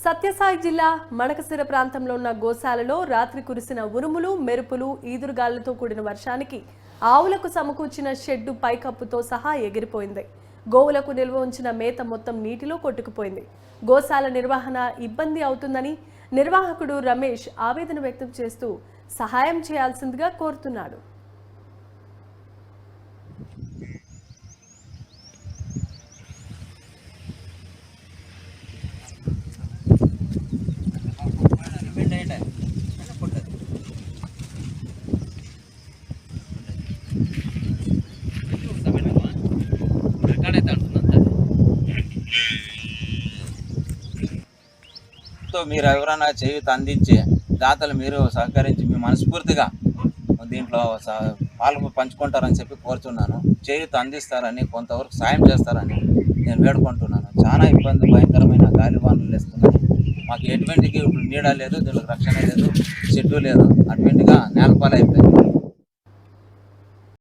సత్యసాయి జిల్లా మడకసిర ప్రాంతంలో ఉన్న గోశాలలో రాత్రి కురిసిన ఉరుములు మెరుపులు ఈదురుగాలులతో కూడిన వర్షానికి ఆవులకు సమకూర్చిన షెడ్డు పైకప్పుతో సహా ఎగిరిపోయింది. గోవులకు నిల్వ ఉంచిన మేత మొత్తం నీటిలో కొట్టుకుపోయింది. గోశాల నిర్వహణ ఇబ్బంది అవుతుందని నిర్వాహకుడు రమేష్ ఆవేదన వ్యక్తం చేస్తూ సహాయం చేయాల్సిందిగా కోరుతున్నాడు. మీరు ఎవరైనా చేయూత అందించి దాతలు మీరు సహకరించి మీ మనస్ఫూర్తిగా దీంట్లో పాలు పంచుకుంటారని చెప్పి కోరుతున్నాను. చేయూత అందిస్తారని, కొంతవరకు సాయం చేస్తారని నేను వేడుకుంటున్నాను. చాలా ఇబ్బంది, భయంకరమైన గాలివానలు వేస్తున్నాయి. మాకు ఎటువంటికి ఇప్పుడు నీడ లేదు, దీనికి రక్షణ లేదు, చెట్టు లేదు, అటువంటిగా నేలపాలైపోయింది.